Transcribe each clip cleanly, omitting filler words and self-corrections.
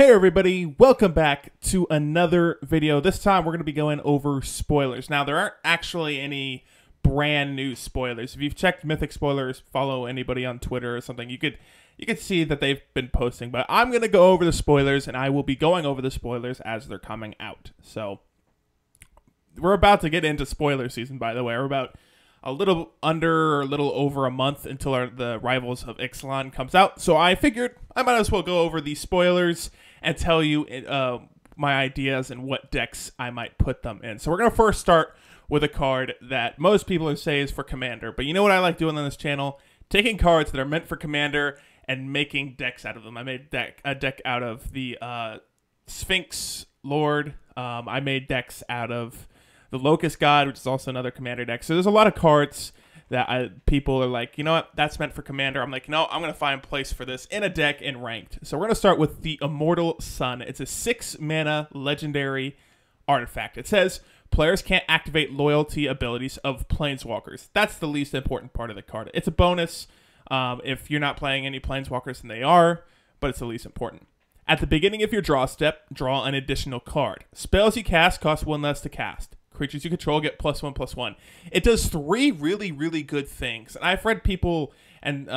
Hey everybody, welcome back to another video. This time we're going to be going over spoilers. Now, there aren't actually any brand new spoilers. If you've checked Mythic spoilers, follow anybody on Twitter or something, you could see that they've been posting. But I'm going to go over the spoilers, and I will be going over the spoilers as they're coming out. So, we're about to get into spoiler season, by the way. We're about a little over a month until the Rivals of Ixalan comes out. So I figured I might as well go over these spoilers and tell you my ideas and what decks I might put them in. So we're going to first start with a card that most people say is for Commander. But you know what I like doing on this channel? Taking cards that are meant for Commander and making decks out of them. I made a deck out of the Sphinx Lord. I made decks out of the Locust God, which is also another Commander deck. So there's a lot of cards that people are like, you know what, that's meant for Commander. I'm like, no, I'm going to find a place for this in a deck in Ranked. So we're going to start with the Immortal Sun. It's a 6-mana legendary artifact. It says, players can't activate loyalty abilities of Planeswalkers. That's the least important part of the card. It's a bonus if you're not playing any Planeswalkers, and they are, but it's the least important. At the beginning of your draw step, draw an additional card. Spells you cast cost 1 less to cast. Creatures you control get +1/+1. It does 3 really, really good things. And I've read people and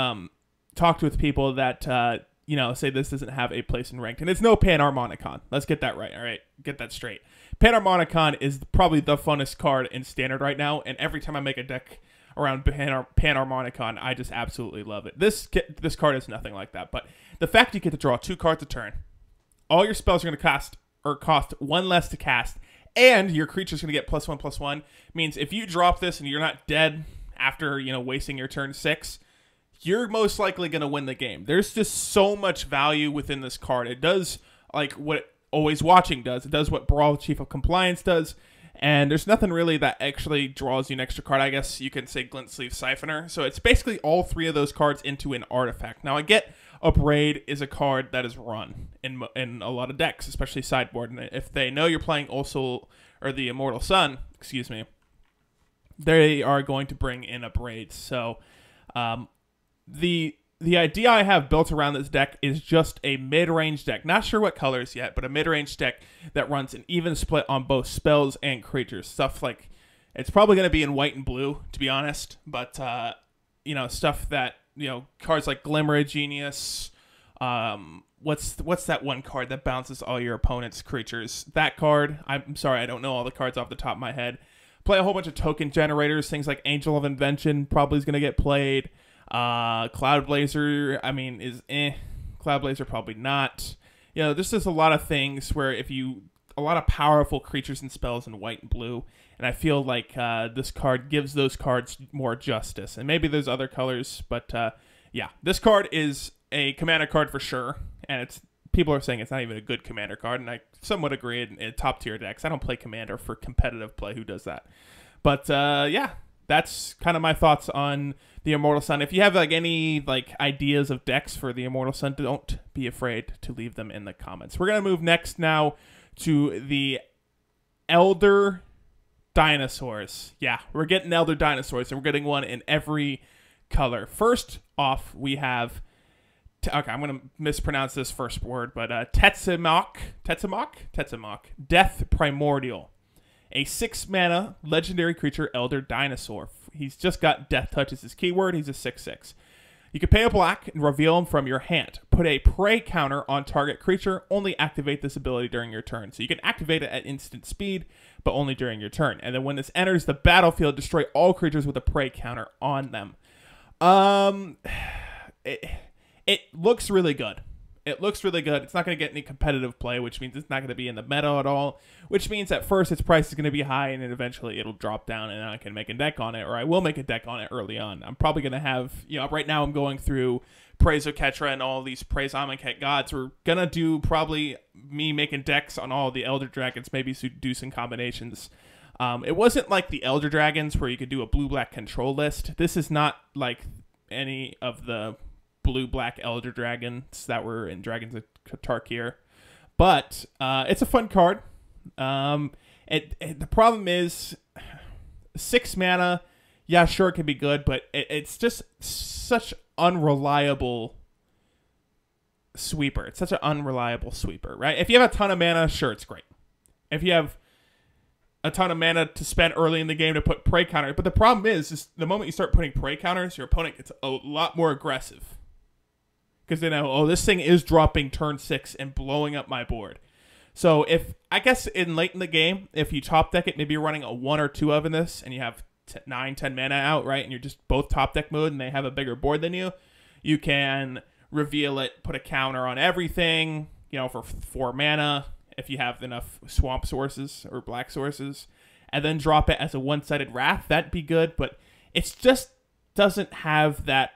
talked with people that, you know, say this doesn't have a place in Ranked. And it's no Panharmonicon. Let's get that right, all right? Get that straight. Panharmonicon is probably the funnest card in Standard right now. And every time I make a deck around Panharmonicon, I just absolutely love it. This card is nothing like that. But the fact you get to draw 2 cards a turn, all your spells are going to cost 1 less to cast, and your creature's going to get +1/+1. Means if you drop this and you're not dead after, you know, wasting your turn 6, you're most likely going to win the game. There's just so much value within this card. It does like what Always Watching does. It does what Brawl Chief of Compliance does. And there's nothing really that actually draws you an extra card. I guess you can say Glint Sleeve Siphoner. So it's basically all 3 of those cards into an artifact. Now I get Abrade is a card that is run in a lot of decks, especially sideboard. And if they know you're playing also or the Immortal Sun, excuse me, they are going to bring in Abrade. So the idea I have built around this deck is just a mid-range deck. Not sure what colors yet, but a mid-range deck that runs an even split on both spells and creatures. Stuff like, it's probably going to be in white and blue, to be honest. But, you know, stuff that, you know, cards like Glimmer of Genius. What's that one card that bounces all your opponent's creatures? That card, I'm sorry, I don't know all the cards off the top of my head. Play a whole bunch of token generators. Things like Angel of Invention probably is going to get played. Cloud Blazer, I mean, is Cloud Blazer probably not. You know, there's just a lot of things where a lot of powerful creatures and spells in white and blue, and I feel like this card gives those cards more justice. And maybe there's other colors, but yeah, this card is a Commander card for sure, and people are saying it's not even a good Commander card, and I somewhat agree in top tier decks. I don't play Commander for competitive play. Who does that? But yeah, that's kind of my thoughts on the Immortal Sun. If you have like any like ideas of decks for the Immortal Sun, don't be afraid to leave them in the comments. We're gonna move next now to the Elder Dinosaurs. Yeah, we're getting Elder Dinosaurs, and we're getting one in every color. First off, we have, okay, I'm going to mispronounce this first word, but Tetzimoc, Death Primordial. A 6-mana legendary creature, Elder Dinosaur. He's just got Death Touch as his keyword. He's a 6/6. You can pay a black and reveal him from your hand. Put a prey counter on target creature. Only activate this ability during your turn. So you can activate it at instant speed, but only during your turn. And then when this enters the battlefield, destroy all creatures with a prey counter on them. It looks really good. It looks really good. It's not going to get any competitive play, which means it's not going to be in the meta at all, which means at first its price is going to be high, and then eventually it'll drop down, and I can make a deck on it, or I will make a deck on it early on. I'm probably going to have, you know, right now I'm going through Praise OKETRA and all these Praise Amonkhet Gods. We're going to do probably me making decks on all the Elder Dragons, maybe do some combinations. It wasn't like the Elder Dragons where you could do a blue-black control list. This is not like any of the blue-black Elder Dragons that were in Dragons of Tarkir. But it's a fun card. The problem is 6 mana, yeah, sure, it can be good, but it's just such unreliable sweeper. It's such an unreliable sweeper, right? If you have a ton of mana, sure, it's great. If you have a ton of mana to spend early in the game to put prey counters, but the problem is the moment you start putting prey counters, your opponent gets a lot more aggressive. Because they know, oh, this thing is dropping turn 6 and blowing up my board. So I guess late in the game, if you top deck it, maybe you're running a 1 or 2 of in this, and you have 9, 10 mana out, right? And you're just both top deck mode, and they have a bigger board than you. You can reveal it, put a counter on everything, for 4 mana, if you have enough swamp sources or black sources, and then drop it as a one-sided wrath. That'd be good, but it just doesn't have that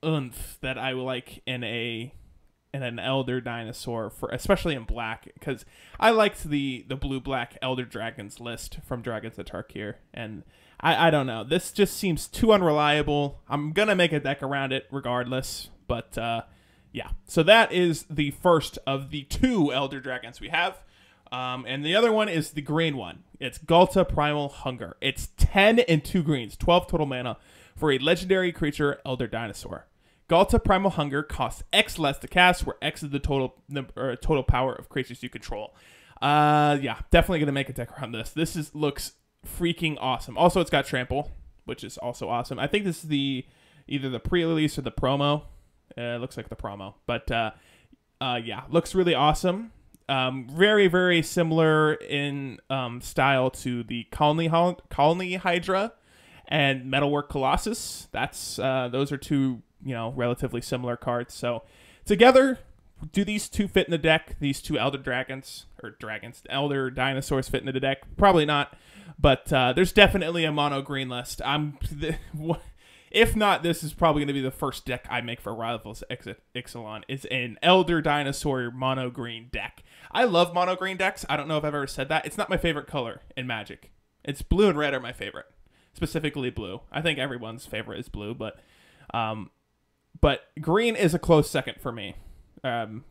oomph that I like in an Elder Dinosaur, especially in black, because I liked the blue-black Elder Dragons list from Dragons of Tarkir, and I don't know. This just seems too unreliable. I'm going to make a deck around it regardless, but yeah. So that is the first of the 2 Elder Dragons we have, and the other one is the green one. It's Ghalta Primal Hunger. It's 10 and 2 greens, 12 total mana for a legendary creature Elder Dinosaur. Ghalta Primal Hunger costs X less to cast, where X is the total power of creatures you control. Yeah, definitely going to make a deck around this. This looks freaking awesome. Also, it's got Trample, which is also awesome. I think this is either the pre-release or the promo. It looks like the promo. But, yeah, looks really awesome. Very, very similar in style to the Colony Hydra and Metalwork Colossus. Those are 2... relatively similar cards. So together, do these 2 fit in the deck? These 2 Elder Elder Dinosaurs fit into the deck? Probably not, but there's definitely a mono green list. If not, this is probably going to be the first deck I make for Rivals Ixalan. It's an Elder Dinosaur mono green deck. I love mono green decks. I don't know if I've ever said that. It's not my favorite color in Magic. It's blue and red are my favorite, specifically blue. I think everyone's favorite is blue, but green is a close second for me.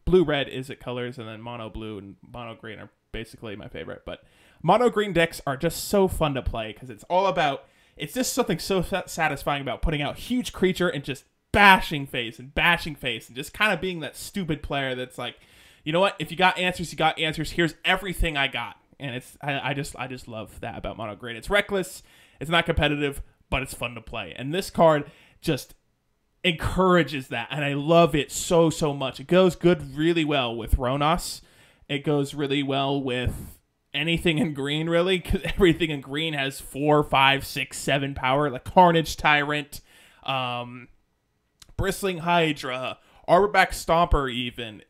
Blue-red is at colors, and then mono-blue and mono-green are basically my favorite. But mono-green decks are just so fun to play because it's just something so satisfying about putting out huge creature and just bashing face and just kind of being that stupid player that's like, you know what? If you got answers, you got answers. Here's everything I got. And I just love that about mono-green. It's reckless. It's not competitive, but it's fun to play. And this card just encourages that, and I love it so much. It goes really well with Ronos. It goes really well with anything in green, really, because everything in green has 4, 5, 6, 7 power, like Carnage Tyrant, Bristling Hydra, Arborback Stomper,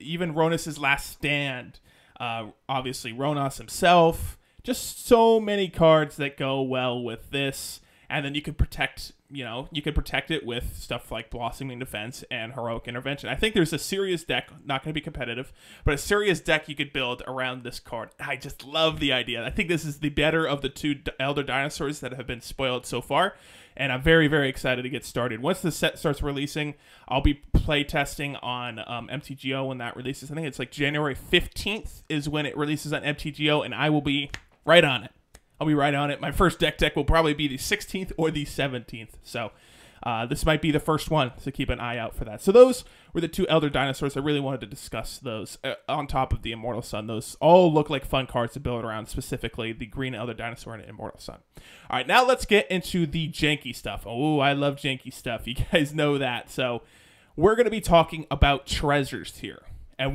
even Ronos' Last Stand, obviously Ronos himself. Just so many cards that go well with this. And then you could protect it with stuff like Blossoming Defense and Heroic Intervention. I think there's a serious deck, not going to be competitive, but a serious deck you could build around this card. I just love the idea. I think this is the better of the 2 Elder Dinosaurs that have been spoiled so far, and I'm very, very excited to get started. Once the set starts releasing, I'll be playtesting on MTGO when that releases. I think it's like January 15th is when it releases on MTGO, and I will be right on it. I'll be right on it. My first deck will probably be the 16th or the 17th. So this might be the first one, so keep an eye out for that. So those were the 2 Elder Dinosaurs. I really wanted to discuss those on top of the Immortal Sun. Those all look like fun cards to build around, specifically the green Elder Dinosaur and Immortal Sun. All right, now let's get into the janky stuff. Oh, I love janky stuff. You guys know that. So we're going to be talking about treasures here. And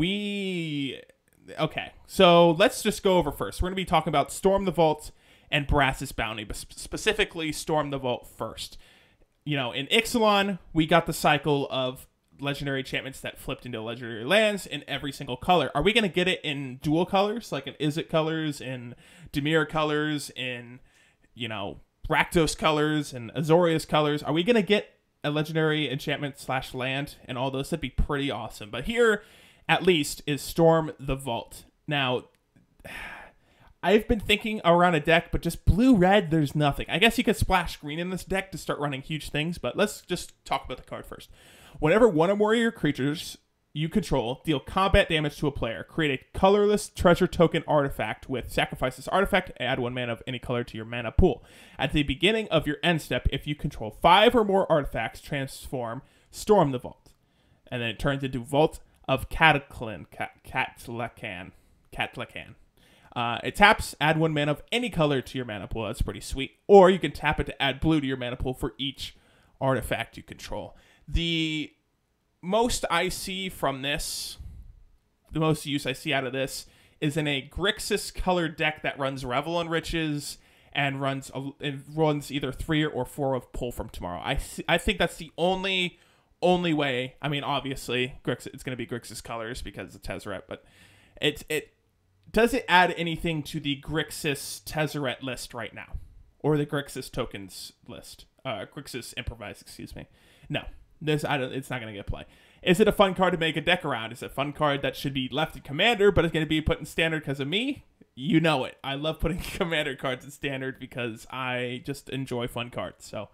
okay, so let's just go over first. We're going to be talking about Storm the Vault and Brass's Bounty, but specifically Storm the Vault first. In Ixalan, we got the cycle of legendary enchantments that flipped into legendary lands in every single color. Are we going to get it in dual colors, like in Izzet colors, in Dimir colors, in, Rakdos colors, and Azorius colors? Are we going to get a legendary enchantment / land and all those? That'd be pretty awesome. But here, at least, is Storm the Vault. Now, I've been thinking around a deck, but just blue-red, there's nothing. I guess you could splash green in this deck to start running huge things, but let's just talk about the card first. Whenever one or more of your creatures you control deal combat damage to a player, create a colorless treasure token artifact with sacrifice this artifact, add 1 mana of any color to your mana pool. At the beginning of your end step, if you control 5 or more artifacts, transform Storm the Vault. And then it turns into Vault of Catlacan. It taps, add 1 mana of any color to your mana pool. That's pretty sweet. Or you can tap it to add blue to your mana pool for each artifact you control. The most I see from this, the most use I see out of this, is in a Grixis colored deck that runs Revel and Riches and runs either 3 or 4 of Pull from Tomorrow. I think that's the only way. I mean, obviously, it's going to be Grixis colors because it's Tezzeret, but does it add anything to the Grixis Tezzeret list right now, or the Grixis tokens list? Grixis Improvise, excuse me. No, it's not going to get play. Is it a fun card to make a deck around? Is it a fun card that should be left in Commander, but it's going to be put in Standard because of me? You know it. I love putting Commander cards in Standard because I just enjoy fun cards. So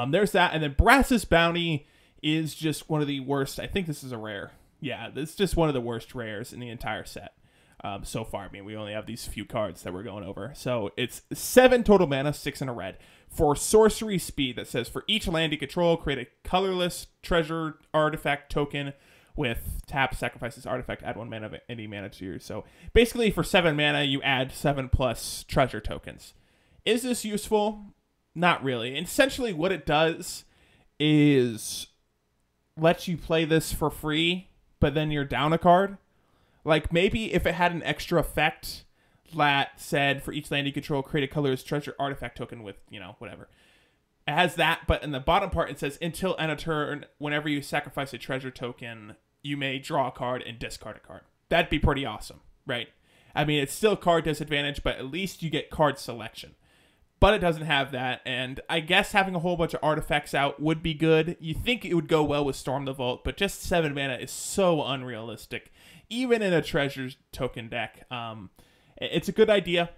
there's that. And then Brass's Bounty is just one of the worst. I think this is a rare. Yeah, this is just one of the worst rares in the entire set so far. I mean, we only have these few cards that we're going over. So it's 7 total mana, 6 in a red. For sorcery speed that says for each land you control, create a colorless treasure artifact token with tap, sacrifices artifact, add 1 mana of any mana to yours. So basically for 7 mana, you add 7+ treasure tokens. Is this useful? Not really. And essentially what it does is lets you play this for free, but then you're down a card. Like maybe if it had an extra effect that said for each land you control, create a colorless treasure artifact token with, whatever. It has that, but in the bottom part it says until end of turn, whenever you sacrifice a treasure token, you may draw a card and discard a card. That'd be pretty awesome, right? I mean, it's still card disadvantage, but at least you get card selection. But it doesn't have that, and I guess having a whole bunch of artifacts out would be good. You think it would go well with Storm the Vault, but just 7 mana is so unrealistic, even in a treasure token deck. It's a good idea.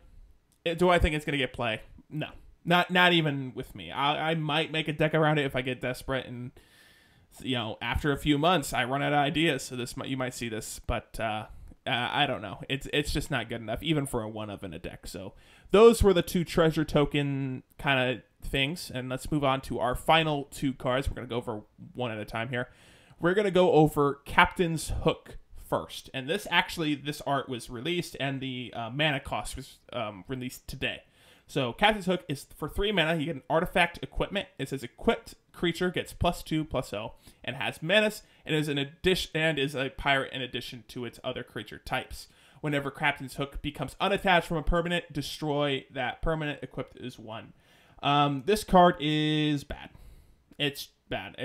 Do I think it's going to get play? No. Not even with me. I might make a deck around it if I get desperate and, after a few months, I run out of ideas. So you might see this, but I don't know. It's just not good enough, even for a 1-of in a deck. So those were the 2 treasure token kind of things. And let's move on to our final 2 cards. We're going to go over one at a time here. We're going to go over Captain's Hook first, and this art was released, and the mana cost was released today. So Captain's Hook is for 3 mana. You get an artifact equipment. It says equipped creature gets +2/+0 and has menace, and is a pirate in addition to its other creature types. Whenever Captain's Hook becomes unattached from a permanent, destroy that permanent. Equipped is 1. This card is bad. It's bad.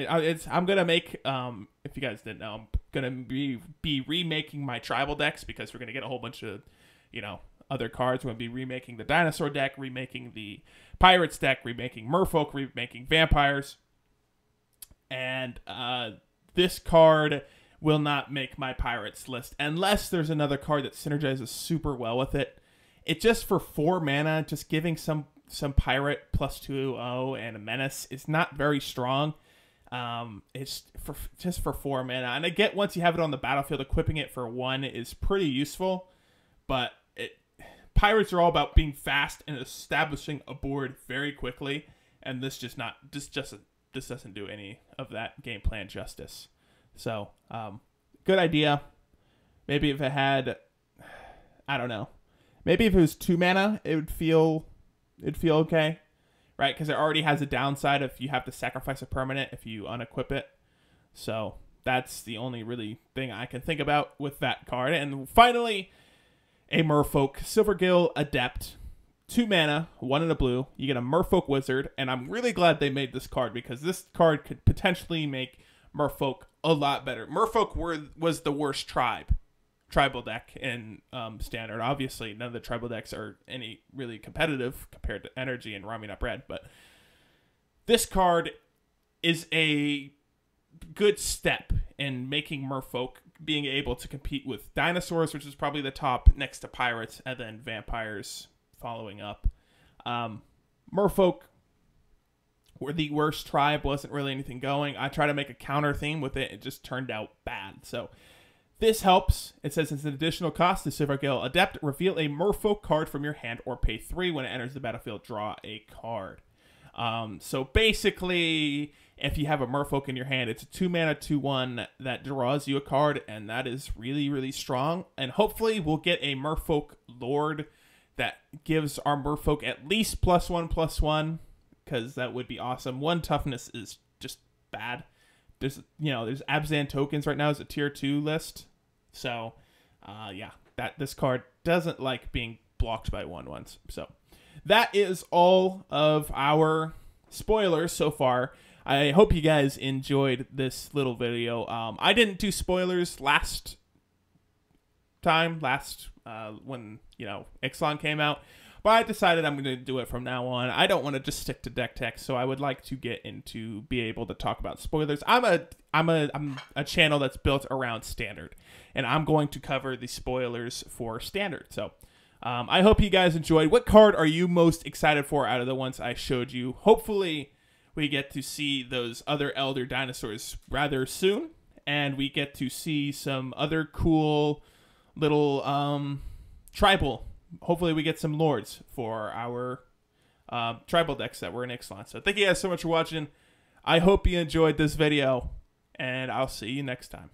I'm gonna make if you guys didn't know, I'm gonna be remaking my tribal decks because we're gonna get a whole bunch of other cards. We're gonna be remaking the dinosaur deck, remaking the pirates deck, remaking merfolk, remaking vampires, and this card will not make my pirates list unless there's another card that synergizes super well with it. It just for 4 mana, just giving some pirate +2/0 and a menace is not very strong. It's just for 4 mana, and I get once you have it on the battlefield, equipping it for 1 is pretty useful, but pirates are all about being fast and establishing a board very quickly, and this doesn't do any of that game plan justice. So good idea. Maybe if it had, I don't know, maybe if it was 2 mana, it'd feel okay. Right, because it already has a downside if you have to sacrifice a permanent if you unequip it. So that's the only really thing I can think about with that card. And finally, a Merfolk Silvergill Adept. 2 mana, 1 in a blue. You get a Merfolk Wizard, and I'm really glad they made this card because this card could potentially make Merfolk a lot better. Merfolk was the worst tribal deck in Standard. Obviously, none of the tribal decks are any really competitive compared to Energy and Rhyming Up Red, but this card is a good step in making Merfolk being able to compete with dinosaurs, which is probably the top next to pirates, and then vampires following up. Merfolk were the worst tribe, wasn't really anything going. I tried to make a counter theme with it. It just turned out bad. So this helps. It says it's an additional cost to Silvergill Adept. Reveal a Merfolk card from your hand or pay 3 when it enters the battlefield. Draw a card. So basically, if you have a Merfolk in your hand. It's a 2-mana 2/1 that draws you a card, and that is really, really strong. And hopefully we'll get a Merfolk Lord that gives our Merfolk at least +1/+1, because that would be awesome. 1 toughness is just bad. There's Abzan tokens right now as a tier 2 list. So, yeah, this card doesn't like being blocked by 1/1s. So, that is all of our spoilers so far. I hope you guys enjoyed this little video. I didn't do spoilers last when IXALAN came out, but I decided I'm going to do it from now on. I don't want to just stick to deck tech, so I would like to be able to talk about spoilers. I'm a channel that's built around standard, and I'm going to cover the spoilers for standard. So I hope you guys enjoyed. What card are you most excited for out of the ones I showed you? Hopefully we get to see those other elder dinosaurs rather soon, and we get to see some other cool little tribal. Hopefully we get some lords for our tribal decks that were in IXALAN. So thank you guys so much for watching. I hope you enjoyed this video, and I'll see you next time.